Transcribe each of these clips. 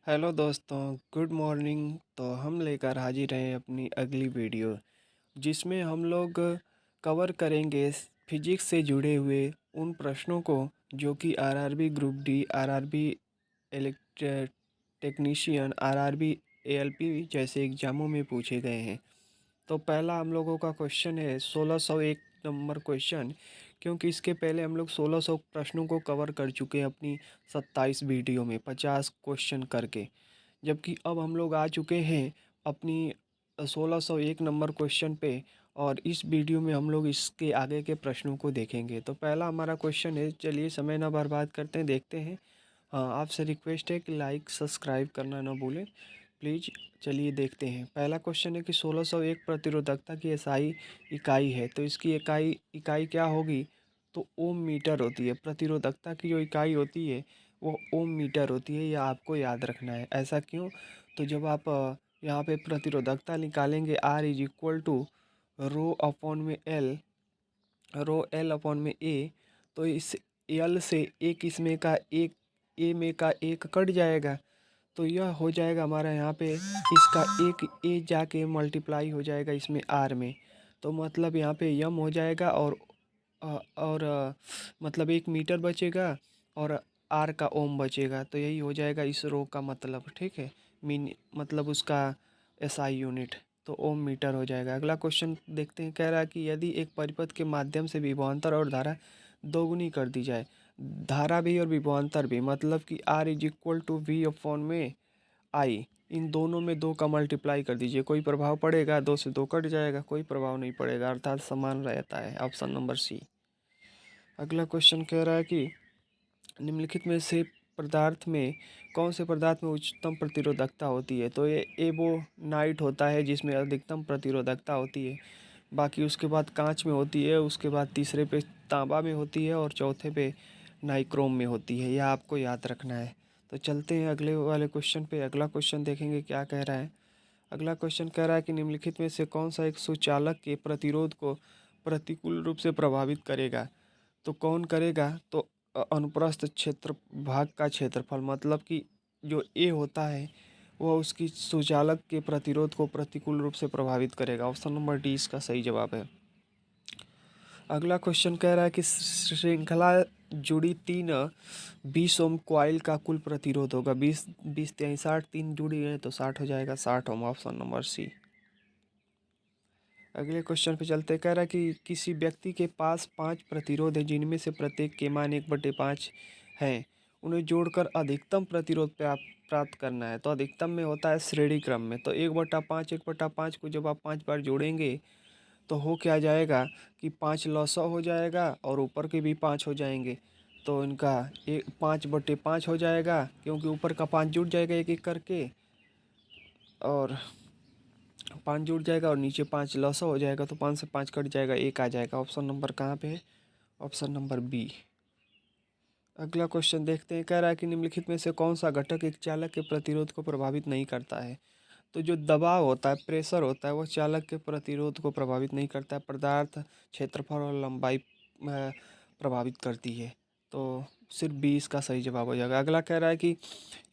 Hello दोस्तों, good morning. तो हम लेकर हाजिर हैं अपनी अगली वीडियो, जिसमें हम लोग कवर करेंगे फिजिक्स से जुड़े हुए उन प्रश्नों को जो कि RRB group D, RRB electro technician, RRB ALP जैसे एग्ज़ामों में पूछे गए हैं। तो पहला हम लोगों का क्वेश्चन है 1601 नंबर क्वेश्चन, क्योंकि इसके पहले हम लोग 1600 प्रश्नों को कवर कर चुके हैं अपनी 27 वीडियो में 50 क्वेश्चन करके। जबकि अब हम लोग आ चुके हैं अपनी 1601 नंबर क्वेश्चन पे, और इस वीडियो में हम लोग इसके आगे के प्रश्नों को देखेंगे। तो पहला हमारा क्वेश्चन है, चलिए समय ना बर्बाद करते हैं, देखते हैं। हाँ, आपसे रिक्वेस्ट है कि लाइक सब्सक्राइब करना ना भूलें प्लीज़। चलिए देखते हैं। पहला क्वेश्चन है कि 1601 प्रतिरोधकता की एसआई इकाई है, तो इसकी इकाई इकाई क्या होगी? तो ओम मीटर होती है। प्रतिरोधकता की जो इकाई होती है वो ओम मीटर होती है, यह आपको याद रखना है। ऐसा क्यों? तो जब आप यहाँ पे प्रतिरोधकता निकालेंगे R is equal to rho upon में एल, रो एल अपॉन में ए, तो इस एल से एक इसमें का एक ए में का एक कट जाएगा, तो यह हो जाएगा हमारा यहाँ पे इसका एक ए जाके मल्टीप्लाई हो जाएगा इसमें आर में। तो मतलब यहाँ पे यम हो जाएगा, और मतलब 1 मीटर बचेगा और आर का ओम बचेगा। तो यही हो जाएगा इस रो का मतलब, ठीक है। मीन मतलब उसका एसआई यूनिट तो ओम मीटर हो जाएगा। अगला क्वेश्चन देखते हैं। कह रहा है कि यदि एक परिपथ के माध्यम से विभवांतर और धारा दोगुनी कर दी जाए, धारा भी और विभवांतर भी, मतलब कि R is equal to V upon में आई, इन दोनों में 2 का मल्टीप्लाई कर दीजिए। कोई प्रभाव पड़ेगा? 2 से 2 कट जाएगा, कोई प्रभाव नहीं पड़ेगा, अर्थात समान रहता है। Option number C. अगला क्वेश्चन कह रहा है कि निम्नलिखित में से पदार्थ में कौन से पदार्थ में उच्चतम प्रतिरोधकता होती है? तो ये एबोनाइट होता है जिसमें अधिकतम प्रतिरोधकता होती है। बाकी उसके बाद कांच में होती है, उसके बाद तीसरे पे तांबा में होती है, और चौथे पे नाइक्रोम में होती है। यह आपको याद रखना है। तो चलते हैं अगले वाले क्वेश्चन पे। अगला क्वेश्चन देखेंगे क्या कह रहा है। अगला क्वेश्चन कह रहा है कि निम्नलिखित में से कौन सा एक सुचालक के प्रतिरोध को प्रतिकूल रूप से प्रभावित करेगा? तो कौन करेगा? तो अनुप्रस्थ क्षेत्र भाग का क्षेत्रफल, मतलब कि जो ए होता है वह उसकी सुचालक के प्रतिरोध को प्रतिकूल रूप से प्रभावित करेगा। ऑप्शन नंबर डी इसका सही जवाब है। अगला क्वेश्चन कह रहा है कि श्रृंखला जुड़ी 3 20 ओम कॉइल का कुल प्रतिरोध होगा। 20 20 3 60, 3 जुड़ी है तो 60 हो जाएगा, 60 ओम। ऑप्शन नंबर सी। अगले क्वेश्चन पे चलते। कह रहा है कि किसी व्यक्ति के पास 5 प्रतिरोध है जिनमें से प्रत्येक के मान 1/5 हैं। उन्हें जोड़कर अधिकतम प्रतिरोध प्राप्त करना है। तो अधिकतम में होता है श्रेणी क्रम में। तो 1/5 को जब आप 5 बार जोड़ेंगे तो हो क्या जाएगा कि 5 लॉसो हो जाएगा और ऊपर के भी 5 हो जाएंगे। तो इनका 5/5 हो जाएगा, क्योंकि ऊपर का 5 जुड़ जाएगा एक एक करके, और 5 जुड़ जाएगा और नीचे 5 लॉसो हो जाएगा, तो 5 से 5 कट जाएगा, एक आ जाएगा। ऑप्शन नंबर कहाँ पे है? Option number B. अगला क्वेश्चन देखते हैं। कह रहा है कि निम्नलिखित में से कौन सा घटक एक चालक के प्रतिरोध को प्रभावित नहीं करता है? तो जो दबाव होता है, प्रेशर होता है, वो चालक के प्रतिरोध को प्रभावित नहीं करता है। पदार्थ, क्षेत्रफल और लंबाई प्रभावित करती है। तो सिर्फ 20 का सही जवाब हो जाएगा। अगला कह रहा है कि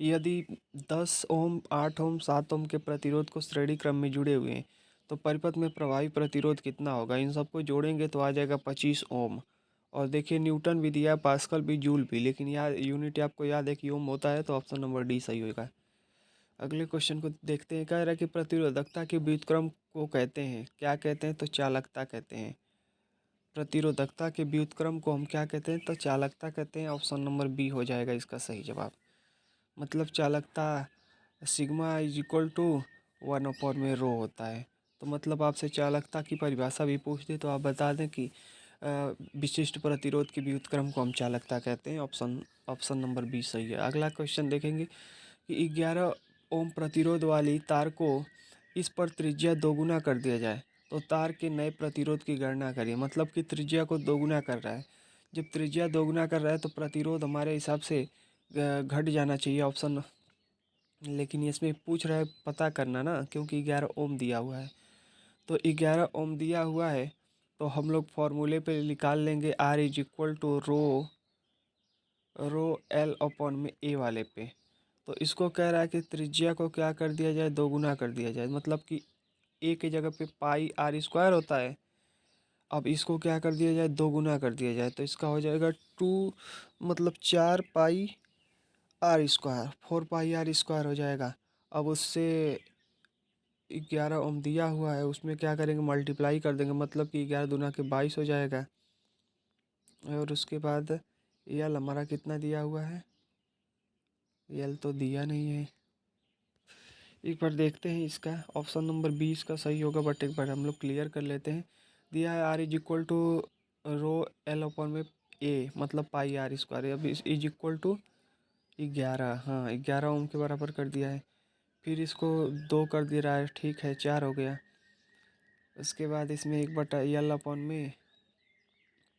यदि 10 ओम, 8 ओम, 7 ओम के प्रतिरोध को श्रेणी क्रम में जुड़े हुए हैं तो परिपथ में प्रभावी प्रतिरोध कितना होगा? इन सबको जोड़ेंगे तो आ जाएगा 25 ओम। और देखिए, न्यूटन भी दिया, पास्कल भी, जूल भी, लेकिन यार यूनिट आपको याद है कि ओम होता है, तो ऑप्शन नंबर डी सही होगा। अगले क्वेश्चन को देखते हैं। कह रहा है कि प्रतिरोधकता के व्युत्क्रम को कहते हैं, क्या कहते हैं? तो चालकता कहते हैं। प्रतिरोधकता के व्युत्क्रम को हम क्या कहते हैं? तो चालकता कहते हैं। ऑप्शन नंबर बी हो जाएगा इसका सही जवाब। मतलब चालकता सिग्मा इज इक्वल टू 1/रो होता है। तो मतलब आपसे चालकता की परिभाषा भी पूछ दे तो आप बता दें कि विशिष्ट प्रतिरोध के व्युत्क्रम को हम चालकता कहते हैं। ऑप्शन ऑप्शन नंबर बी सही है। अगला क्वेश्चन देखेंगे कि 11 ओम प्रतिरोध वाली तार को इस पर त्रिज्या दोगुना कर दिया जाए तो तार के नए प्रतिरोध की गणना करिए। मतलब कि त्रिज्या को दोगुना कर रहा है। जब त्रिज्या दोगुना कर रहा है तो प्रतिरोध हमारे हिसाब से घट जाना चाहिए। ऑप्शन, लेकिन इसमें पूछ रहा है पता करना ना, क्योंकि 11 ओम दिया हुआ है। तो 11 ओम दिया हुआ है तो हम लोग फॉर्मूले पे निकाल लेंगे R is equal to rho L upon में ए वाले पे। तो इसको कह रहा है कि त्रिज्या को क्या कर दिया जाए, दोगुना कर दिया जाए। मतलब कि ए की जगह पे पाई आर स्क्वायर होता है, अब इसको क्या कर दिया जाए, दोगुना कर दिया जाए। तो इसका हो जाएगा 2 मतलब 4 pi are square, 4 pi are square हो जाएगा। अब उससे 11 ओम दिया हुआ है, उसमें क्या करेंगे, मल्टीप्लाई कर देंगे, मतलब कि 11 दूना के 22 हो जाएगा। और उसके बाद यल हमारा कितना दिया हुआ है, यल तो दिया नहीं है। एक बार देखते हैं इसका, ऑप्शन नंबर 20 का सही होगा, बट एक बार हम लोग क्लियर कर लेते हैं। दिया है R is equal to rho L upon में ए, मतलब पाई आर स्क्वायर। अब इज इक्वल टू 11, हाँ 11 ओम के बराबर कर दिया है। फिर इसको 2 कर दे रहा है, ठीक है 4 हो गया। उसके बाद इसमें 1/L/में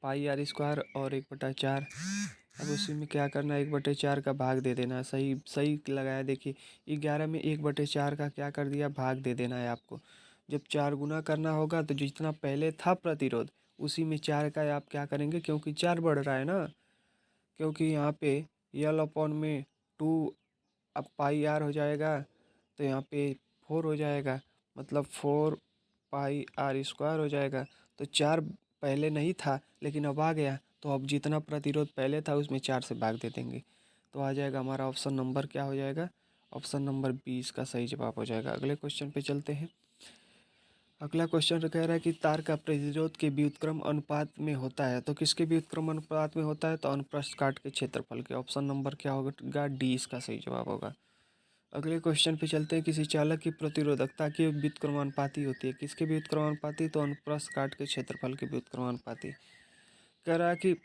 पाई आर स्क्वायर और 1/4। अब उसी में क्या करना है, 1/4 का भाग दे देना है। सही सही लगाया, देखिए 11 में 1/4 का क्या कर दिया, भाग दे देना है आपको। जब 4 गुना करना होगा तो जितना पहले था प्रतिरोध, उसी में 4 का आप क्या करेंगे, क्योंकि 4 बढ़ रहा है ना, क्योंकि यहाँ पे L/में 2 अब पाई आर हो जाएगा, तो यहाँ पे 4 हो जाएगा, मतलब 4 पाई आर स्क्वायर हो जाएगा। तो 4 पहले नहीं था लेकिन अब आ गया, तो अब जितना प्रतिरोध पहले था उसमें 4 से भाग दे देंगे, तो आ जाएगा हमारा ऑप्शन नंबर क्या हो जाएगा, ऑप्शन नंबर 20 का सही जवाब हो जाएगा। अगले क्वेश्चन पे चलते हैं। अगला क्वेश्चन कह रहा है कि तार का प्रतिरोध के व्युत्क्रम अनुपात में होता है, तो किसके व्युत्क्रम अनुपात में होता है, तो अनुप्रस्थ काट के क्षेत्रफल के। ऑप्शन नंबर क्या होगा, डी इसका सही जवाब होगा। अगले क्वेश्चन पे चलते हैं। किसी चालक की प्रतिरोधकता की व्युत्क्रमानुपाती होती है, किसके व्युत्क्रमानुपाती, तो अनुप्रस्थ काट के क्षेत्रफल के व्युत्क्रमानुपाती। कह रहा है कि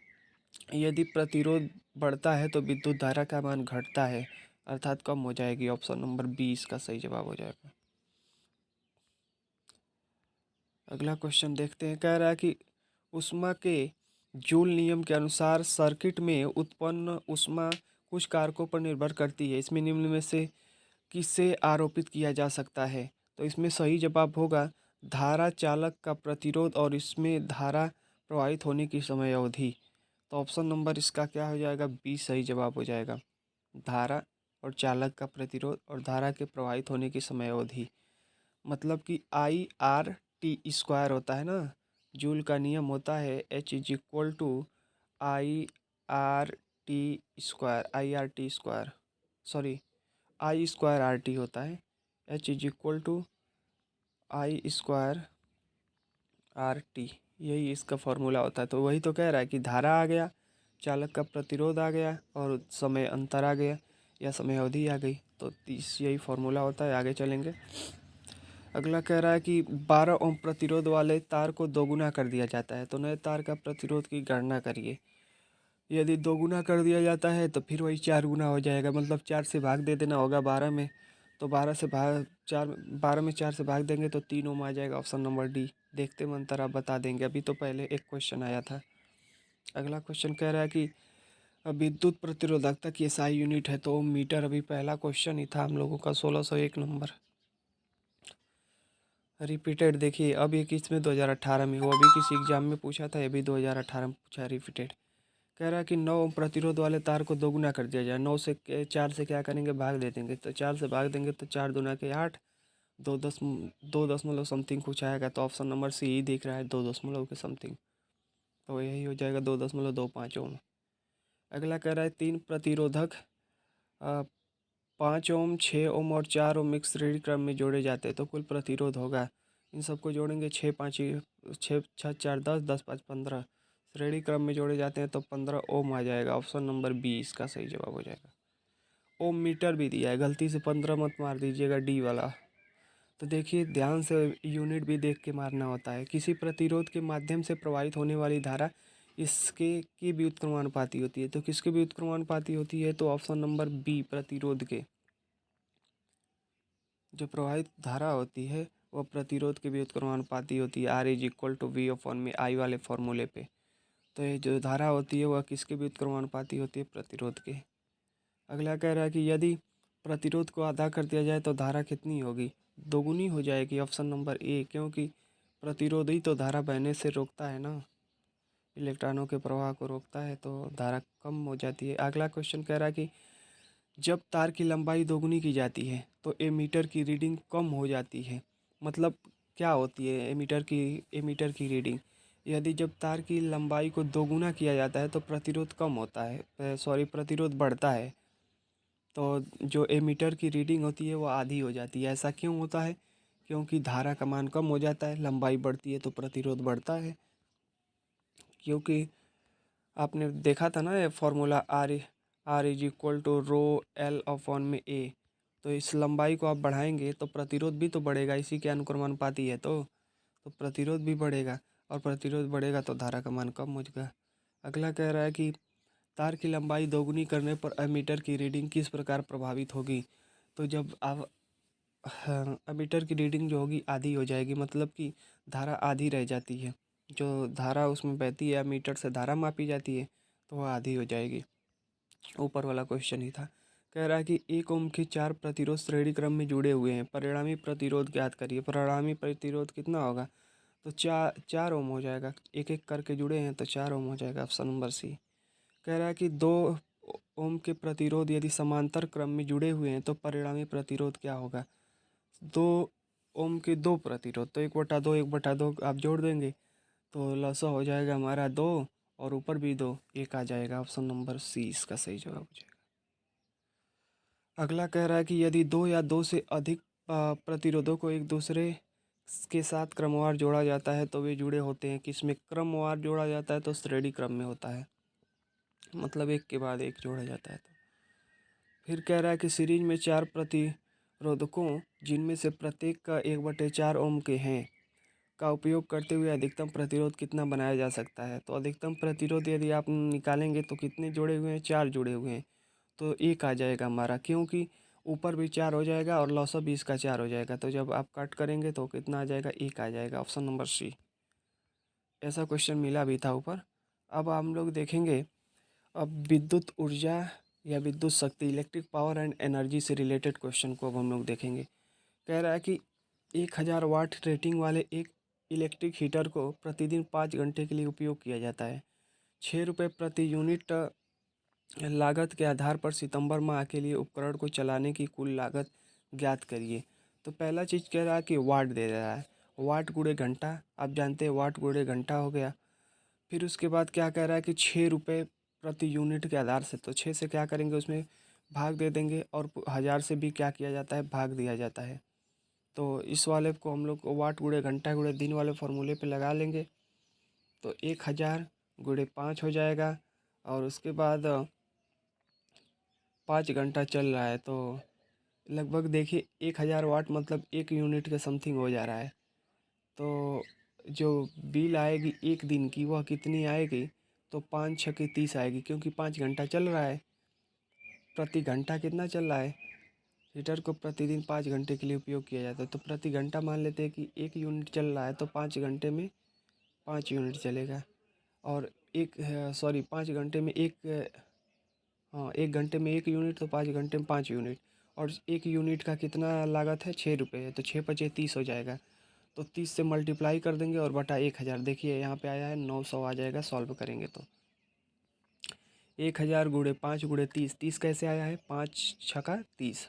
यदि प्रतिरोध बढ़ता है तो विद्युत धारा का मान घटता है, अर्थात कम हो जाएगी। ऑप्शन नंबर 20 का सही जवाब हो जाएगा। अगला क्वेश्चन देखते हैं। कह रहा है कि ऊष्मा के जूल नियम के अनुसार सर्किट में उत्पन्न ऊष्मा कुछ कारकों पर निर्भर करती है, इसमें निम्न में से किसे आरोपित किया जा सकता है, तो इसमें सही जवाब होगा धारा, चालक का प्रतिरोध और इसमें धारा प्रवाहित होने की समय अवधि। तो ऑप्शन नंबर इसका क्या हो जाएगा, 20 सही जवाब हो जाएगा। धारा और चालक का प्रतिरोध और धारा के प्रवाहित होने की समय अवधि, मतलब कि I/R/T² होता है ना, जूल का नियम होता है H=I/R/T², सॉरी I²RT होता है, H=I²RT, यही इसका फॉर्मूला होता है। तो वही तो कह रहा है कि धारा आ गया, चालक का प्रतिरोध आ गया और समय अंतर आ गया या समय अवधि आ गई, तो यही फॉर्मूला होता है। आगे चलेंगे। अगला कह रहा है कि 12 ओम प्रतिरोध वाले तार को दोगुना कर दिया जाता है, तो नए तार का प्रतिरोध की गणना करिए। यदि दोगुना कर दिया जाता है तो फिर वही 4 गुना हो जाएगा, मतलब 4 से भाग दे देना होगा 12 में, तो 12 में 4 से भाग देंगे तो 3 ओम आ जाएगा। Option number D. देखते में अंतर आप बता देंगे, अभी तो पहले एक क्वेश्चन आया था। अगला क्वेश्चन कह रहा है कि विद्युत प्रतिरोधकता की एसआई यूनिट है, तो ओम मीटर। अभी पहला क्वेश्चन ही था हम लोगों का, 1601 नंबर। रिपीटेड देखिए, अब एक इसमें 2018 में, वो अभी किसी एग्जाम में पूछा था, ये भी 2018 में पूछा है, रिपीटेड। कह रहा है कि 9 ओम प्रतिरोध वाले तार को दोगुना कर दिया जाए। 9 से 4 से क्या करेंगे, भाग दे देंगे, तो 4 से भाग देंगे तो 4 दूना के 8, 2 दशमलव समथिंग कुछ आएगा, तो ऑप्शन नंबर सी ही दिख रहा है, 2 दशमलव के समथिंग, तो यही हो जाएगा 2.25 ओम। अगला कह रहा है 3 प्रतिरोधक 5 ओम, 6 ओम और 4 ओम एक श्रेणी क्रम में जोड़े जाते हैं, तो कुल प्रतिरोध होगा, इन सबको जोड़ेंगे 6 5 6 6 4 10 10 5 15, श्रेणी क्रम में जोड़े जाते हैं तो 15 ओम आ जाएगा। ऑप्शन नंबर 20 का सही जवाब हो जाएगा। ओम मीटर भी दिया है, गलती से 15 मत मार दीजिएगा, डी वाला। तो देखिए ध्यान से यूनिट भी देख के मारना होता है। किसी प्रतिरोध के माध्यम से प्रवाहित होने वाली धारा इसके की व्युत्क्रमानुपाती होती है, तो किसके व्युत्क्रमानुपाती होती है, तो ऑप्शन नंबर बी, प्रतिरोध के। जो प्रवाहित धारा होती है वह प्रतिरोध के व्युत्क्रमानुपाती होती है, R=V/में आई वाले फॉर्मूले पे। तो ये जो धारा होती है वह किसके व्युत्क्रमानुपाती होती है, प्रतिरोध के। अगला कह रहा है कि यदि प्रतिरोध को आधा कर दिया जाए तो धारा कितनी होगी, दोगुनी हो जाएगी। ऑप्शन नंबर ए, क्योंकि प्रतिरोध ही तो धारा बहने से रोकता है ना, इलेक्ट्रॉनों के प्रवाह को रोकता है, तो धारा कम हो जाती है। अगला क्वेश्चन कह रहा है कि जब तार की लंबाई दोगुनी की जाती है तो एमीटर की रीडिंग कम हो जाती है। मतलब क्या होती है एमीटर की रीडिंग? यदि जब तार की लंबाई को दोगुना किया जाता है तो प्रतिरोध कम होता है, प्रतिरोध बढ़ता है। तो जो एमीटर की रीडिंग होती है वो आधी हो जाती है। ऐसा क्यों होता है? क्योंकि धारा का मान कम हो जाता है, लंबाई बढ़ती है तो प्रतिरोध बढ़ता है। क्योंकि आपने देखा था ना ये फॉर्मूला R=ρ L/A। तो इस लंबाई को आप बढ़ाएंगे तो प्रतिरोध भी तो बढ़ेगा, इसी के अनुक्रमानुपाती है। तो प्रतिरोध भी बढ़ेगा, और प्रतिरोध बढ़ेगा तो धारा का मान कम हो जाएगा। अगला कह रहा है कि तार की लंबाई दोगुनी करने पर एमीटर की रीडिंग किस प्रकार प्रभावित होगी? तो जब आप हाँ, एमीटर की रीडिंग जो होगी आधी हो जाएगी, मतलब कि धारा आधी रह जाती है। जो धारा उसमें बहती है, मीटर से धारा मापी जाती है, तो वह आधी हो जाएगी। ऊपर वाला क्वेश्चन ही था। कह रहा है कि 1 ओम के 4 प्रतिरोध श्रेणी क्रम में जुड़े हुए हैं, परिणामी प्रतिरोध ज्ञात करिए। परिणामी प्रतिरोध कितना होगा? तो 4 ओम हो जाएगा, एक एक करके जुड़े हैं तो 4 ओम हो जाएगा। Option number C. कह रहा है कि 2 ओम के प्रतिरोध यदि समांतर क्रम में जुड़े हुए हैं तो परिणामी प्रतिरोध क्या होगा? 2 ओम के 2 प्रतिरोध, तो 1/2 1/2 आप जोड़ देंगे तो लसा हो जाएगा हमारा 2, और ऊपर भी 2, 1 आ जाएगा। ऑप्शन नंबर सी इसका सही जवाब हो जाएगा। अगला कह रहा है कि यदि दो या दो से अधिक प्रतिरोधों को एक दूसरे के साथ क्रमवार जोड़ा जाता है तो वे जुड़े होते हैं किसमें? क्रमवार जोड़ा जाता है तो श्रेणी क्रम में होता है, मतलब एक के बाद एक जोड़ा जाता है। तो फिर कह रहा है कि सीरीज में 4 प्रतिरोधकों जिनमें से प्रत्येक का 1/4 ओम के हैं का उपयोग करते हुए अधिकतम प्रतिरोध कितना बनाया जा सकता है? तो अधिकतम प्रतिरोध यदि आप निकालेंगे तो कितने जुड़े हुए हैं? 4 जुड़े हुए हैं, तो 1 आ जाएगा हमारा, क्योंकि ऊपर भी 4 हो जाएगा और लौसा भी इसका 4 हो जाएगा। तो जब आप कट करेंगे तो कितना आ जाएगा? 1 आ जाएगा। Option number C. ऐसा क्वेश्चन मिला भी था ऊपर। अब हम लोग देखेंगे, अब विद्युत ऊर्जा या विद्युत शक्ति, इलेक्ट्रिक पावर एंड एनर्जी से रिलेटेड क्वेश्चन को अब हम लोग देखेंगे। कह रहा है कि 1000 वाट रेटिंग वाले एक इलेक्ट्रिक हीटर को प्रतिदिन 5 घंटे के लिए उपयोग किया जाता है। 6 रुपये प्रति यूनिट लागत के आधार पर सितंबर माह के लिए उपकरण को चलाने की कुल लागत ज्ञात करिए। तो पहला चीज़ कह रहा है कि वाट दे रहा है, वाट गुणे घंटा, आप जानते हैं वाट गुणे घंटा हो गया। फिर उसके बाद क्या कह रहा है कि 6 रुपये प्रति यूनिट के आधार से, तो 6 से क्या करेंगे, उसमें भाग दे देंगे, और 1000 से भी क्या किया जाता है? भाग दिया जाता है। तो इस वाले को हम लोग वाट गुणे घंटा गुणे दिन वाले फॉर्मूले पे लगा लेंगे, तो 1000 गुणे 5 हो जाएगा। और उसके बाद 5 घंटा चल रहा है तो लगभग देखिए 1000 वाट मतलब 1 यूनिट के समथिंग हो जा रहा है। तो जो बिल आएगी एक दिन की वह कितनी आएगी? तो 5×6 = 30 आएगी, क्योंकि 5 घंटा चल रहा है। प्रति घंटा कितना चल रहा है? हीटर को प्रतिदिन 5 घंटे के लिए उपयोग किया जाता है, तो प्रति घंटा मान लेते हैं कि 1 यूनिट चल रहा है, तो 5 घंटे में 5 यूनिट चलेगा। और 5 घंटे में हाँ, 1 घंटे में 1 यूनिट, तो 5 घंटे में 5 यूनिट। और 1 यूनिट का कितना लागत है? 6 रुपये है, तो 6×5 = 30 हो जाएगा। तो 30 से मल्टीप्लाई कर देंगे और बटा 1000, देखिए यहाँ पे आया है 900 आ जाएगा, सॉल्व करेंगे तो 1000 गुणे 5 गुणे 30, 30 कैसे आया है? 5×6 = 30,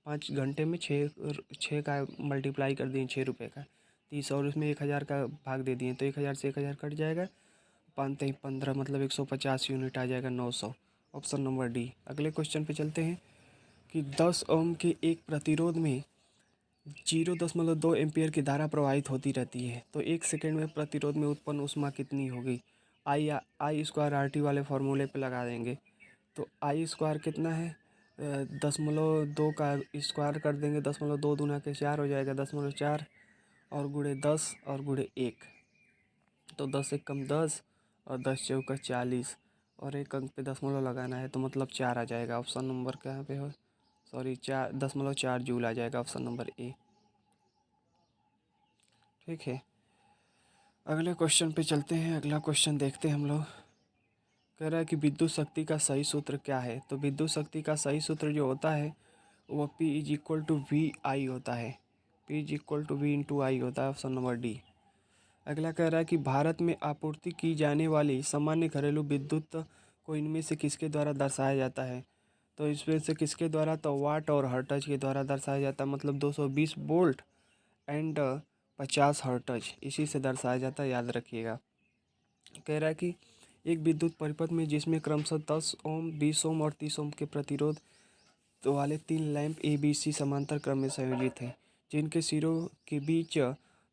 5 घंटे में छः का मल्टीप्लाई कर दिए 6 रुपये का, 30, और उसमें 1000 का भाग दे दिए, तो 1000 से 1000 कट जाएगा, 5×3 = 15, मतलब 150 यूनिट आ जाएगा, 900। Option number D. अगले क्वेश्चन पे चलते हैं कि 10 ओम के एक प्रतिरोध में 0.2 एम्पियर की धारा प्रवाहित होती रहती है, तो 1 सेकेंड में प्रतिरोध में उत्पन्न ऊष्मा कितनी होगी? I² RT वाले फार्मूले पे लगा देंगे। तो I² कितना है? 0.2 का स्क्वायर कर देंगे, 0.2 दूना के 4 हो जाएगा, 0.4 और गुणे 10 और गुणे 1, तो 10 एक कम 10 और 10 चौका 40, और एक अंक पे दशमलव लगाना है, तो मतलब 4 आ जाएगा। ऑप्शन नंबर कहाँ पे हो? सॉरी, 4.4 जूल आ जाएगा। ऑप्शन नंबर ए। ठीक है, अगले क्वेश्चन पे चलते हैं। अगला क्वेश्चन देखते हैं हम लोग। कह रहा है कि विद्युत शक्ति का सही सूत्र क्या है? तो विद्युत शक्ति का सही सूत्र जो होता है वो P=VI होता है। P=V×I होता है। Option number D. अगला कह रहा है कि भारत में आपूर्ति की जाने वाली सामान्य घरेलू विद्युत को इनमें से किसके द्वारा दर्शाया जाता है? तो इसमें से किसके द्वारा, तो वाट और हर्ट्ज के द्वारा दर्शाया जाता है, मतलब 220 वोल्ट एंड 50 हर्ट्ज, इसी से दर्शाया जाता है, याद रखिएगा। कह रहा है कि एक विद्युत परिपथ में जिसमें क्रमशः 10 ओम, 20 ओम और 30 ओम के प्रतिरोध तो वाले 3 लैंप ए बी सी समांतर क्रम में संयोजित हैं, जिनके सिरों के बीच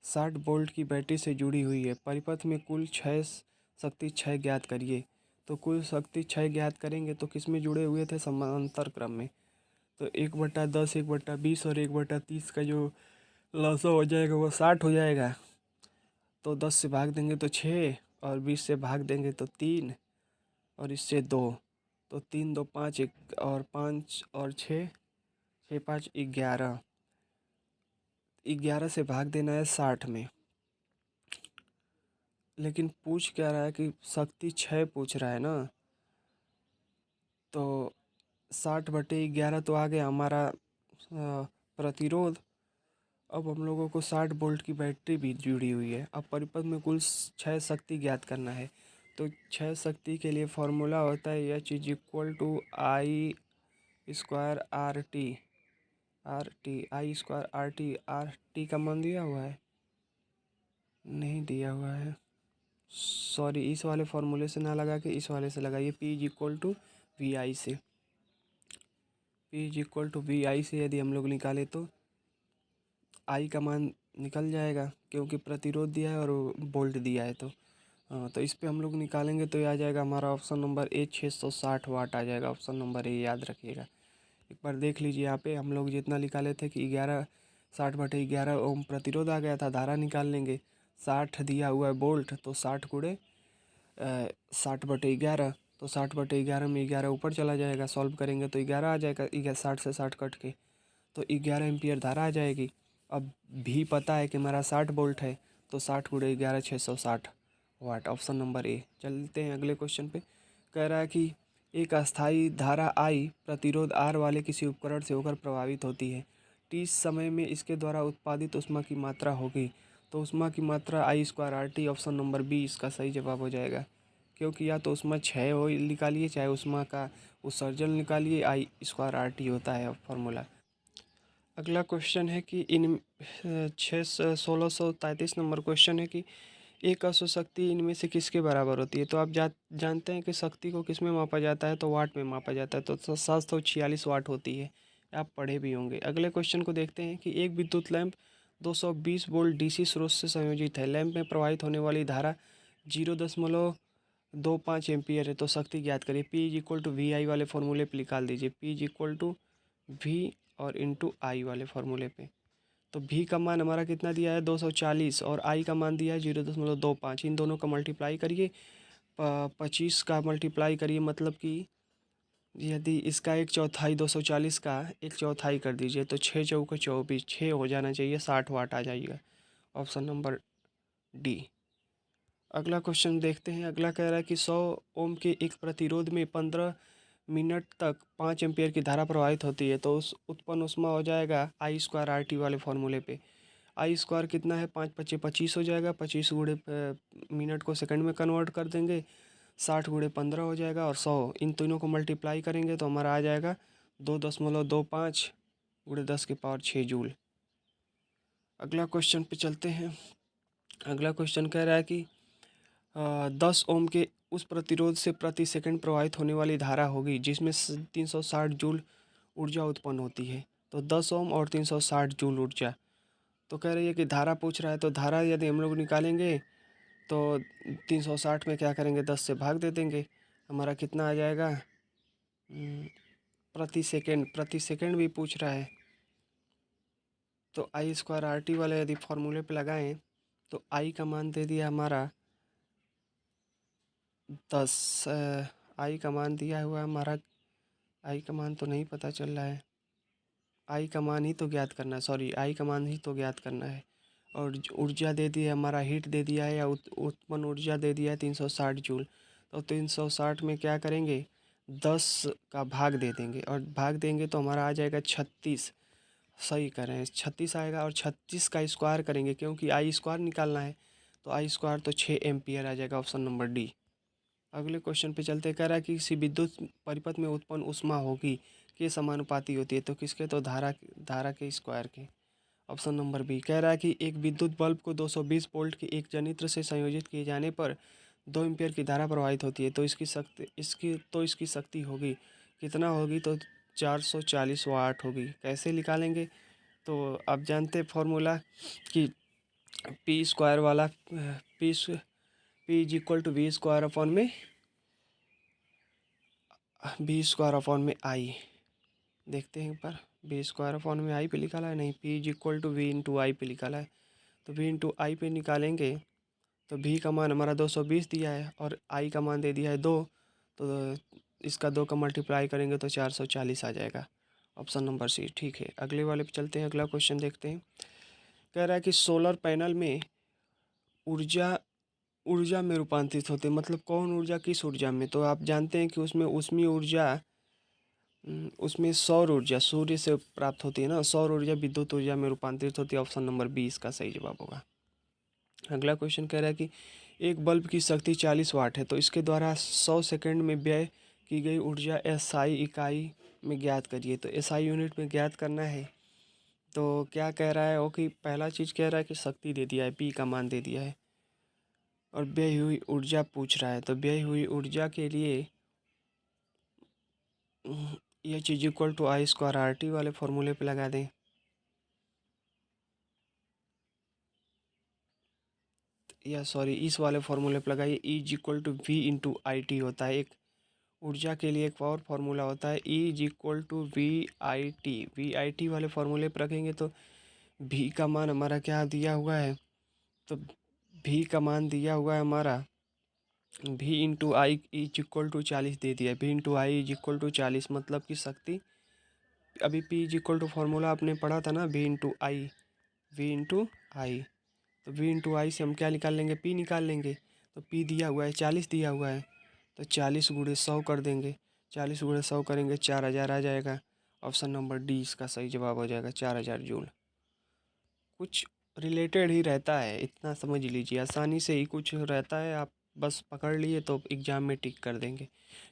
60 वोल्ट की बैटरी से जुड़ी हुई है। परिपथ में कुल क्षय शक्ति क्षय ज्ञात करिए। तो कुल शक्ति क्षय ज्ञात करेंगे तो किस में जुड़े हुए थे, समांतर क्रम में। तो 1/10, 1/20 और 1/30 का जो लसा हो जाएगा वो 60 हो जाएगा। तो 10 से भाग देंगे तो 6, और 20 से भाग देंगे तो 3, और इससे 2। तो 3 2 5, एक और 5 और 6, 6 5 11, 11 से भाग देना है 60 में। लेकिन पूछ क्या रहा है कि शक्ति 6 पूछ रहा है ना, तो 60/11 तो आ गया हमारा प्रतिरोध। अब हम लोगों को 60 वोल्ट की बैटरी भी जुड़ी हुई है। अब परिपथ में कुल 6 शक्ति ज्ञात करना है। तो 6 शक्ति के लिए फॉर्मूला होता है H = I² RT R T का मान दिया हुआ है, नहीं दिया हुआ है, सॉरी। इस वाले फॉर्मूले से ना लगा के इस वाले से लगाइए, P = VI से। P = VI से यदि हम लोग निकाले तो आई का मान निकल जाएगा, क्योंकि प्रतिरोध दिया है और वोल्ट दिया है। तो हाँ, तो इस पे हम लोग निकालेंगे तो ये आ जाएगा हमारा ऑप्शन नंबर ए, 660 वाट आ जाएगा। ऑप्शन नंबर ए याद रखिएगा। एक बार देख लीजिए, यहाँ पे हम लोग जितना निकाले थे कि 60/11 ओम प्रतिरोध आ गया था। धारा निकाल लेंगे, 60 दिया हुआ है वोल्ट, तो 60 गुणे 60/11, तो 60/11 में 11 ऊपर चला जाएगा। सॉल्व करेंगे तो 11 आ जाएगा, 60 से 60 कट के, तो 11 एम्पियर धारा आ जाएगी। अब भी पता है कि हमारा 60 वोल्ट है, तो 60 गुणे 11 660 वाट। ऑप्शन नंबर ए। चलते हैं अगले क्वेश्चन पे। कह रहा है कि एक अस्थायी धारा आई प्रतिरोध आर वाले किसी उपकरण से होकर प्रभावित होती है। टी समय में इसके द्वारा उत्पादित ऊष्मा की मात्रा होगी। तो ऊष्मा की मात्रा I²RT। ऑप्शन नंबर बी इसका सही जवाब हो जाएगा, क्योंकि या तो ऊष्मा क्षय हो निकालिए, चाहे ऊष्मा का उत्सर्जन निकालिए, I²RT होता है फॉर्मूला। अगला क्वेश्चन है कि इन 1633 नंबर क्वेश्चन है कि एक अश्व शक्ति इनमें से किसके बराबर होती है। तो आप जानते हैं कि शक्ति को किस में मापा जाता है, तो वाट में मापा जाता है। तो 746 वाट होती है, आप पढ़े भी होंगे। अगले क्वेश्चन को देखते हैं कि एक विद्युत लैंप 220 वोल्ट डीसी स्रोत से संयोजित है। लैंप में प्रवाहित होने वाली धारा 0.25 एम्पियर है। तो शक्ति ज्ञात करिए। P = VI वाले फॉर्मूले पे निकाल दीजिए। P = V और इंटू आई वाले फार्मूले पे। तो भी का मान हमारा कितना दिया है, 240, और आई का मान दिया है 0.25। इन दोनों का मल्टीप्लाई करिए, 25 का मल्टीप्लाई करिए, मतलब कि यदि इसका 1/4, 240 का 1/4 कर दीजिए, तो 6 चौके 24, 6 हो जाना चाहिए, 60 वाट आ जाएगा। Option number D. अगला क्वेश्चन देखते हैं। अगला कह रहा है कि 100 ओम के एक प्रतिरोध में 15 मिनट तक 5 एम्पियर की धारा प्रवाहित होती है। तो उस उत्पन्न ऊष्मा हो जाएगा I²RT वाले फॉर्मूले पे। I² कितना है, 5×5 = 25 हो जाएगा। 25 गुणे मिनट को सेकंड में कन्वर्ट कर देंगे, 60 गुणे 15 हो जाएगा, और 100 इन तीनों को मल्टीप्लाई करेंगे तो हमारा आ जाएगा 2.25 गुणे 10⁶ जूल। अगला क्वेश्चन पे चलते हैं। अगला क्वेश्चन कह रहा है कि 10 ओम के उस प्रतिरोध से प्रति सेकंड प्रवाहित होने वाली धारा होगी जिसमें 360 जूल ऊर्जा उत्पन्न होती है। तो 10 ओम और 360 जूल ऊर्जा। तो कह रही है कि धारा पूछ रहा है, तो धारा यदि हम लोग निकालेंगे तो 360 में क्या करेंगे, 10 से भाग दे देंगे, हमारा कितना आ जाएगा, प्रति सेकंड भी पूछ रहा है। तो I²RT वाले यदि फॉर्मूले पे लगाएं तो आई का मान दे दिया हमारा 10। आई का मान दिया हुआ है हमारा, आई का मान तो नहीं पता चल रहा है। आई का मान ही तो ज्ञात करना है, सॉरी, आई का मान ही तो ज्ञात करना है। और ऊर्जा दे दी है हमारा, हीट दे दिया है, या उत्पन्न ऊर्जा दे दिया है 360 जूल। तो 360 में क्या करेंगे, 10 का भाग दे देंगे, और भाग देंगे तो हमारा आ जाएगा 36। सही करें, 36 आएगा, और 36 का स्क्वायर करेंगे क्योंकि I² निकालना है। तो I² तो 6 एम्पियर आ जाएगा। Option number D. अगले क्वेश्चन पे चलते। कह रहा है कि किसी विद्युत परिपथ में उत्पन्न ऊष्मा होगी के समानुपाती होती है, तो किसके? तो धारा धारा के स्क्वायर के। Option number B. कह रहा है कि एक विद्युत बल्ब को 220 वोल्ट के एक जनित्र से संयोजित किए जाने पर 2 एम्पीयर की धारा प्रवाहित होती है, तो इसकी शक्ति होगी कितना होगी? तो 440 वाट होगी। कैसे निकालेंगे? तो आप जानते हैं फॉर्मूला कि पी स्क्वायर वाला, P is equal to V square upon में आई। देखते हैं एक बार, बी स्क्वायर अपॉन में आई पे लिखा है, नहीं, p is equal to we into i पे लिखा है। तो वी इंटू आई पे निकालेंगे तो भी का मान हमारा 220 दिया है और आई का मान दे दिया है 2, तो इसका 2 का मल्टीप्लाई करेंगे तो 440 आ जाएगा। ऑप्शन नंबर सी ठीक है। अगले वाले पे चलते हैं, अगला क्वेश्चन देखते हैं। कह रहा है कि सोलर पैनल में ऊर्जा ऊर्जा में रूपांतरित होते हैं, मतलब कौन ऊर्जा किस ऊर्जा में? तो आप जानते हैं कि उसमें उसमें ऊर्जा उसमें सौर ऊर्जा सूर्य से प्राप्त होती है ना, सौर ऊर्जा विद्युत ऊर्जा में रूपांतरित होती है। ऑप्शन नंबर 20 का सही जवाब होगा। अगला क्वेश्चन कह रहा है कि एक बल्ब की शक्ति 40 वाट है, तो इसके द्वारा 100 सेकंड में व्यय की गई ऊर्जा एसआई इकाई में ज्ञात करिए। तो एसआई यूनिट में ज्ञात करना है। तो क्या कह रहा है वो कि पहला चीज़ कह रहा है कि शक्ति दे दिया है, पी का मान दे दिया है, और व्यय हुई ऊर्जा पूछ रहा है। तो व्यय हुई ऊर्जा के लिए ये चीज equal to I square R T वाले फॉर्मूले पे लगा दें। या सॉरी, इस वाले फॉर्मूले पे लगाइए, E is equal to we into I T होता है। एक ऊर्जा के लिए एक और फार्मूला होता है, E is equal to V I T वाले फार्मूले पर रखेंगे तो भी का मान हमारा क्या दिया हुआ है? तो भी का मान दिया हुआ है हमारा V into I is equal to 40 दे दिया है। V into I is equal to 40, मतलब कि शक्ति, अभी P is equal to formula आपने पढ़ा था ना, वी इंटू आई। तो वी इंटू आई से हम क्या निकाल लेंगे? पी निकाल लेंगे। तो पी दिया हुआ है 40 दिया हुआ है, तो 40 गुणे 100 कर देंगे। 40 गुणे 100 करेंगे 4000 आ जाएगा। ऑप्शन नंबर डी इसका सही जवाब हो जाएगा, 4000 जूल। कुछ रिलेटेड ही रहता है, इतना समझ लीजिए, आसानी से ही कुछ रहता है, आप बस पकड़ लिए तो एग्जाम में टिक कर देंगे।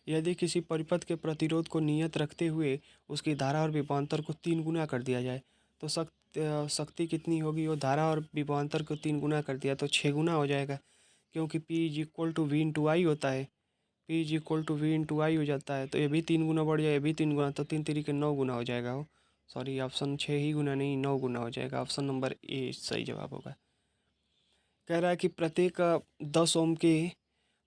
यदि किसी परिपथ के प्रतिरोध को नियत रखते हुए उसकी धारा और विभवांतर को 3 गुना कर दिया जाए तो शक्ति कितनी होगी? वो धारा और विभवांतर को 3 गुना कर दिया तो 6 गुना हो जाएगा, क्योंकि p is equal to we into i होता है। P is equal to we into i हो जाता है, तो ये भी 3 गुना बढ़ जाए, ये भी 3 गुना, तो 3 तरीके 9 गुना हो जाएगा वो। सॉरी, ऑप्शन 6 ही गुना नहीं, 9 गुना हो जाएगा। ऑप्शन नंबर ए सही जवाब होगा। कह रहा है कि प्रत्येक 10 ओम के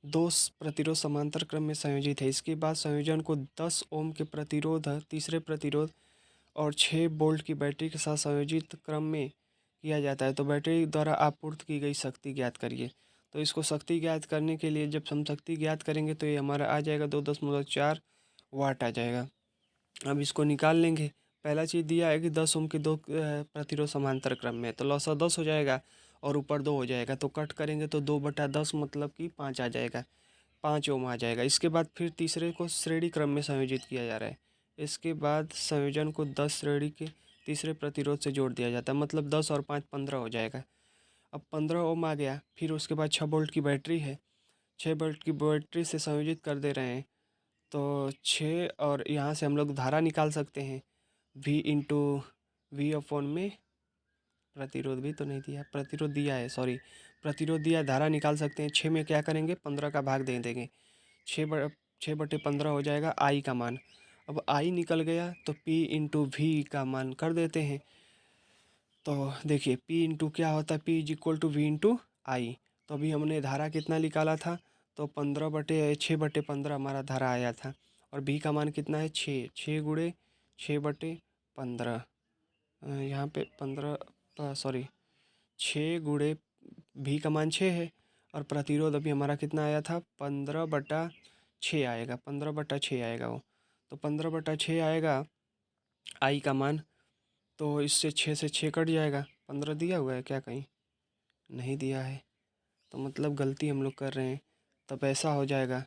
2 प्रतिरोध समांतर क्रम में संयोजित है। इसके बाद संयोजन को 10 ओम के प्रतिरोध, तीसरे प्रतिरोध और 6 वोल्ट की बैटरी के साथ संयोजित क्रम में किया जाता है। तो बैटरी द्वारा आपूर्ति की गई शक्ति ज्ञात करिए। तो इसको शक्ति ज्ञात करने के लिए जब हम शक्ति ज्ञात करेंगे तो ये हमारा आ जाएगा 2.4 वाट आ जाएगा। अब इसको निकाल लेंगे। पहला चीज़ दिया है कि 10 ओम के 2 प्रतिरोध समांतर क्रम में, तो लौसा 10 हो जाएगा और ऊपर 2 हो जाएगा, तो कट करेंगे तो 2/10 मतलब कि 5 आ जाएगा, 5 ओम आ जाएगा। इसके बाद फिर तीसरे को श्रेणी क्रम में संयोजित किया जा रहा है। इसके बाद संयोजन को 10 श्रेणी के तीसरे प्रतिरोध से जोड़ दिया जाता है, मतलब 10 और 5 15 हो जाएगा। अब 15 ओम आ गया। फिर उसके बाद 6 वोल्ट की बैटरी है, 6 वोल्ट की बैटरी से संयोजित कर दे रहे हैं, तो 6, और यहाँ से हम लोग धारा निकाल सकते हैं, वी इंटू वी अपॉन में प्रतिरोध भी तो नहीं दिया, प्रतिरोध दिया है, सॉरी, प्रतिरोध दिया है, धारा निकाल सकते हैं। 6 में क्या करेंगे? 15 का भाग दे देंगे, 6/15 हो जाएगा आई का मान। अब आई निकल गया तो पी इंटू वी का मान कर देते हैं। तो देखिए पी इंटू क्या होता है, p is equal to we into i. तो अभी हमने धारा कितना निकाला था? तो 6/15 हमारा धारा आया था, और बी का मान कितना है? 6 गुणे 6/15, यहाँ पे 15, सॉरी, 6 गुणे भी का मान 6 है, और प्रतिरोध अभी हमारा कितना आया था? 15/6 आएगा, 15/6 आएगा वो। तो 15/6 आएगा आई का मान। तो इससे 6 से 6 कट जाएगा। 15 दिया हुआ है क्या कहीं? नहीं दिया है, तो मतलब गलती हम लोग कर रहे हैं। तब ऐसा हो जाएगा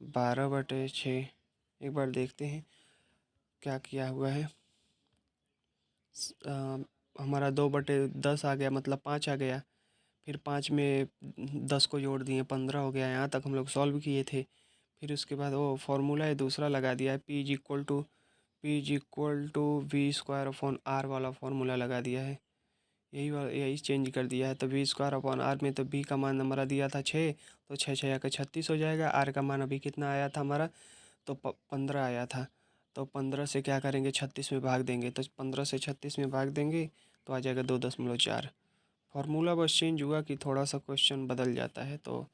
12/6। एक बार देखते हैं क्या किया हुआ है। हमारा 2/10 आ गया, मतलब 5 आ गया। फिर 5 में 10 को जोड़ दिए, 15 हो गया। यहाँ तक हम लोग सॉल्व किए थे। फिर उसके बाद वो फार्मूला है दूसरा लगा दिया है, P is equal to V square upon R वाला फार्मूला लगा दिया है। यही चेंज कर दिया है। तो वी स्क्वायर अपॉन आर में तो बी का मान हमारा दिया था 6, तो 6 का 36 हो जाएगा। आर का मान अभी कितना आया था हमारा, तो 15 आया था। तो 15 से क्या करेंगे, 36 में भाग देंगे। तो 15 से 36 में भाग देंगे तो आ जाएगा 2.4। फार्मूला बस चेंज हुआ कि थोड़ा सा क्वेश्चन बदल जाता है, तो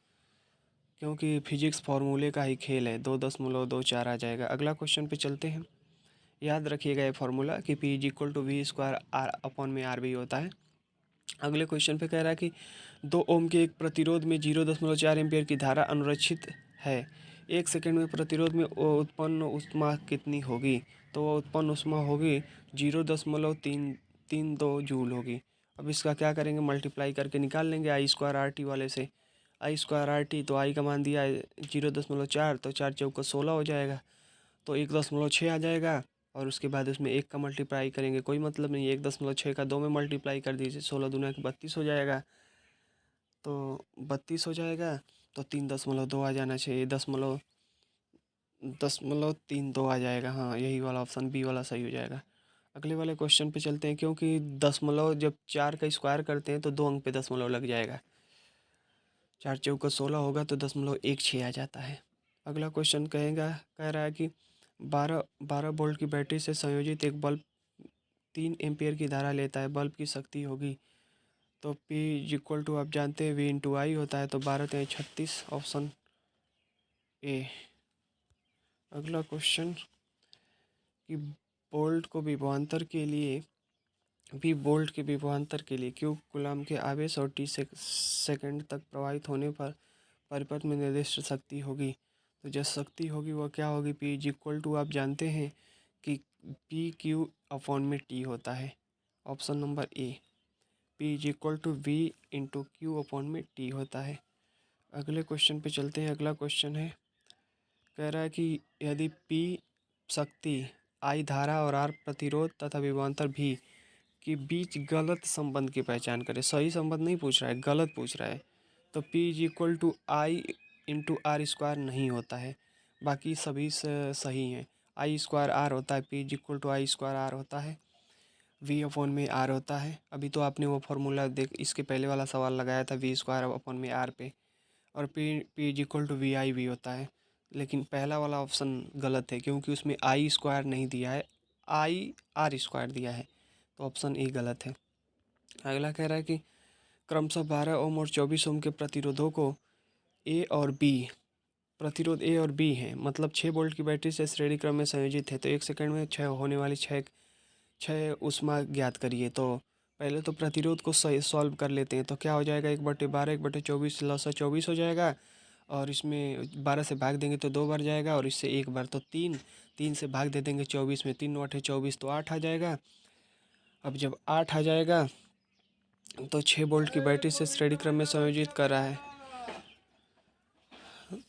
क्योंकि फिजिक्स फार्मूले का ही खेल है, 2.24 आ जाएगा। अगला क्वेश्चन पे चलते हैं। याद रखिएगा ये फार्मूला कि P is equal to V square R upon में आर भी होता है। अगले क्वेश्चन पे कह रहा है कि 2 ओम के एक प्रतिरोध में 0.4 एम्पियर की धारा अनुरक्षित है। 1 सेकंड में प्रतिरोध में उत्पन्न ऊष्मा कितनी होगी। तो वो उत्पन्न ऊष्मा होगी 0.332 जूल होगी। अब इसका क्या करेंगे, मल्टीप्लाई करके निकाल लेंगे आई स्क्वायर आर टी वाले से। आई स्क्वायर आर टी, तो आई का मान दिया है 0.4, तो 4 × 4 = 16 हो जाएगा। तो 1.6 आ जाएगा। और उसके बाद उसमें 1 का मल्टीप्लाई करेंगे, कोई मतलब नहीं, 1.6 का 2 में मल्टीप्लाई कर दीजिए, 16 दूना 32 हो जाएगा। तो 32 हो जाएगा। तो 3.2 आ जाना चाहिए, 0.32 आ जाएगा। हाँ, यही वाला ऑप्शन बी वाला सही हो जाएगा। अगले वाले क्वेश्चन पे चलते हैं। क्योंकि दशमलव जब 4 का स्क्वायर करते हैं तो 2 अंक पे दशमलव लग जाएगा। 4 × 4 = 16 होगा, तो 0.16 आ जाता है। अगला क्वेश्चन कह रहा है कि 12 वोल्ट की बैटरी से संयोजित एक बल्ब 3 एम्पियर की धारा लेता है। बल्ब की शक्ति होगी। तो P इज इक्वल टू, आप जानते हैं, V × I होता है। तो 12×3 = 36, ऑप्शन ए। अगला क्वेश्चन कि बोल्ट को विभवांतर के लिए बोल्ट के विभवांतर के लिए क्यू कूलाम के आवेश और सेकंड तक प्रवाहित होने पर परिपथ में निर्दिष्ट शक्ति होगी। तो जो शक्ति होगी वह क्या होगी, P इज इक्वल टू, आप जानते हैं कि PQ/T होता है। Option number A, P is equal to V × Q/T होता है। अगले क्वेश्चन पे चलते हैं। अगला क्वेश्चन है, कह रहा है कि यदि P शक्ति, I धारा और R प्रतिरोध तथा विभवांतर V के बीच गलत संबंध की पहचान करें। सही संबंध नहीं पूछ रहा है, गलत पूछ रहा है। तो P is equal to I × R² नहीं होता है, बाकी सभी सही हैं। I²R होता है, P is equal to I²R होता है, V/R होता है। अभी तो आपने वो फार्मूला इसके पहले वाला सवाल लगाया था V²/R पे, और P is equal to VI होता है। लेकिन पहला वाला ऑप्शन गलत है, क्योंकि उसमें I² नहीं दिया है, IR² दिया है। तो ऑप्शन ए गलत है। अगला कह रहा है कि क्रमशः 12 ओम और 24 ओम के प्रतिरोधों को प्रतिरोध ए और बी हैं, मतलब 6 वोल्ट की बैटरी से श्रेणी क्रम में संयोजित है। तो 1 सेकंड में क्षय होने वाली छः ऊष्मा ज्ञात करिए। तो पहले तो प्रतिरोध को सही सॉल्व कर लेते हैं। तो क्या हो जाएगा, 1/12 1/24 लसा 24 हो जाएगा। और इसमें 12 से भाग देंगे तो 2 बार जाएगा, और इससे 1 बार, तो 3 से भाग दे देंगे 24 में, 3 × 8 = 24, तो 8 आ जाएगा। अब जब 8 आ जाएगा तो 6 वोल्ट की बैटरी से श्रेणी क्रम में संयोजित कर रहा है।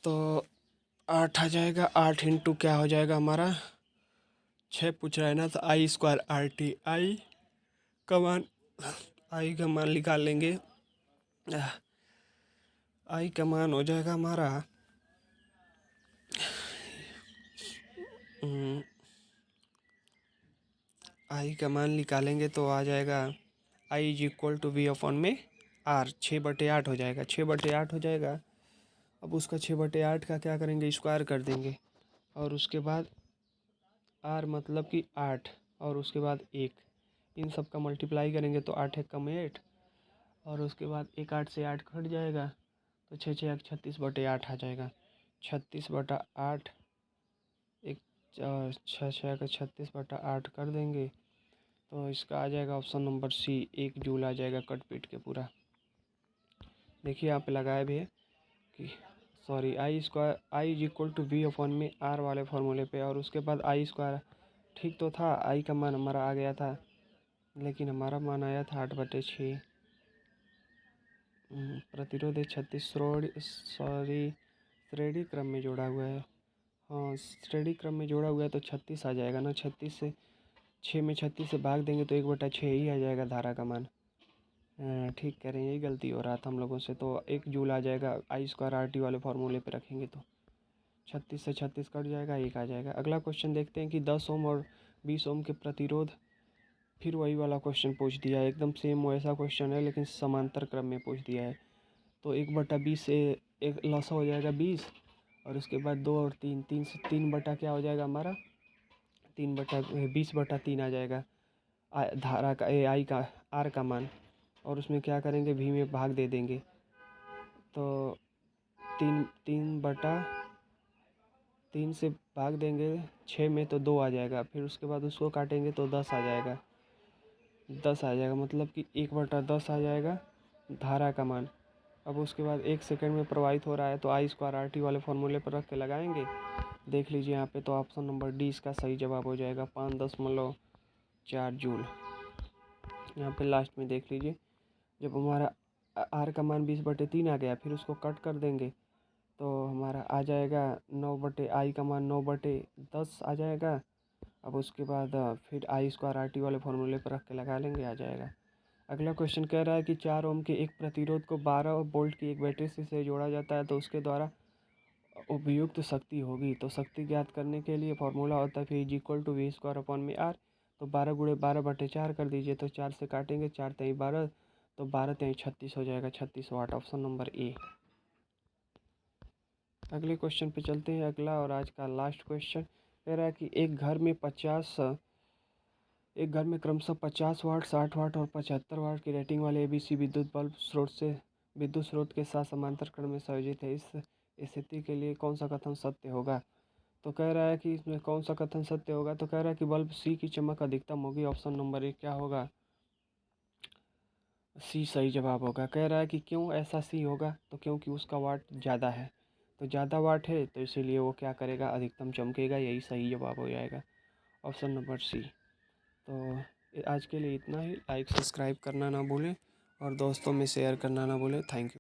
तो 8 आ जाएगा, 8 इंटू क्या हो जाएगा हमारा, 6 पूछ रहा है ना, तो I²RT, आई का मान निकाल लेंगे। आई का मान हो जाएगा हमारा आई का मान निकालेंगे तो आ जाएगा I is equal to V/R, 6/8 हो जाएगा, 6/8 हो जाएगा। अब उसका 6/8 का क्या करेंगे, स्क्वायर कर देंगे, और उसके बाद R मतलब कि 8, और उसके बाद 1, इन सब का मल्टीप्लाई करेंगे तो 8 × 8, और उसके बाद 1 8 से 8 कट जाएगा, तो 6 6 36/8 आ जाएगा। 36/8, एक 6 6 का 36/8 कर देंगे, तो इसका आ जाएगा ऑप्शन नंबर सी, 1 जूल आ जाएगा कट पीट के पूरा। देखिए यहाँ पे लगाया भी है कि sorry, I is equal to V/R वाले फार्मूले पे, और उसके बाद I², ठीक तो था, I का मान हमारा आ गया था, लेकिन हमारा मान आया था 8/6। प्रतिरोध 36 श्रेणी क्रम में जोड़ा हुआ है। हाँ, श्रेणी क्रम में जोड़ा हुआ है, तो 36 आ जाएगा ना। 36 से 6 में 36 से भाग देंगे तो 1/6 ही आ जाएगा धारा का मान। ठीक कह रहे हैं, यही गलती हो रहा था हम लोगों से। तो 1 जूल आ जाएगा I²RT वाले फार्मूले पे रखेंगे तो। 36 से 36 कट जाएगा, 1 आ जाएगा। अगला क्वेश्चन देखते हैं कि 10 ओम और 20 ओम के प्रतिरोध। फिर वही वाला क्वेश्चन पूछ दिया है, एकदम सेम वैसा क्वेश्चन है लेकिन समांतर क्रम में पूछ दिया है। तो 1/20 से एक लसा हो जाएगा 20, और उसके बाद 2 और 3, 3 से 3 बटा क्या हो जाएगा हमारा 20/3 आ जाएगा धारा का आई का आर का मान। और उसमें क्या करेंगे, भी में भाग दे देंगे। तो 3 से भाग देंगे 6 में तो 2 आ जाएगा। फिर उसके बाद उसको काटेंगे तो 10 आ जाएगा, 10 आ जाएगा, मतलब कि 1/10 आ जाएगा धारा का मान। अब उसके बाद 1 सेकंड में प्रवाहित हो रहा है तो I²RT वाले फॉर्मूले पर रख के लगाएंगे। देख लीजिए यहाँ पे, तो ऑप्शन नंबर डी इसका सही जवाब हो जाएगा, 5.4 जूल। यहाँ पे लास्ट में देख लीजिए, जब हमारा आर का मान 20/3 आ गया, फिर उसको कट कर देंगे तो हमारा आ जाएगा आई का मान 9/10 आ जाएगा। अब उसके बाद फिर I²RT वाले फॉर्मूले पर रख के लगा लेंगे, आ जाएगा। अगला क्वेश्चन कह रहा है कि 4 ओम के एक प्रतिरोध को 12 वोल्ट की एक बैटरी से जोड़ा जाता है तो उसके द्वारा उपयुक्त शक्ति होगी। तो शक्ति ज्ञात करने के लिए फॉर्मूला होता है V=V²/R। तो 12 × 12/4 कर दीजिए, तो 4 से काटेंगे, 4 × 12, तो 12 × 36 हो जाएगा, 36 वाट, ऑप्शन नंबर ए। अगले क्वेश्चन पे चलते हैं, अगला और आज का लास्ट क्वेश्चन कह रहा है कि एक घर में क्रमशः 50 वाट, 60 वाट और 75 वाट की रेटिंग वाले ABC विद्युत बल्ब विद्युत स्रोत के साथ समांतर क्रम में संयोजित है। इस स्थिति के लिए कौन सा कथन सत्य होगा। तो कह रहा है कि इसमें कौन सा कथन सत्य होगा, तो कह रहा है कि बल्ब सी की चमक अधिकतम होगी, ऑप्शन नंबर ए क्या होगा, सी सही जवाब होगा। कह रहा है कि क्यों ऐसा सी होगा, तो क्योंकि उसका वाट ज़्यादा है, तो ज़्यादा वाट है तो इसीलिए वो क्या करेगा, अधिकतम चमकेगा, यही सही जवाब हो जाएगा, ऑप्शन नंबर सी। तो आज के लिए इतना ही। लाइक सब्सक्राइब करना ना भूलें और दोस्तों में शेयर करना ना भूलें। Thank you.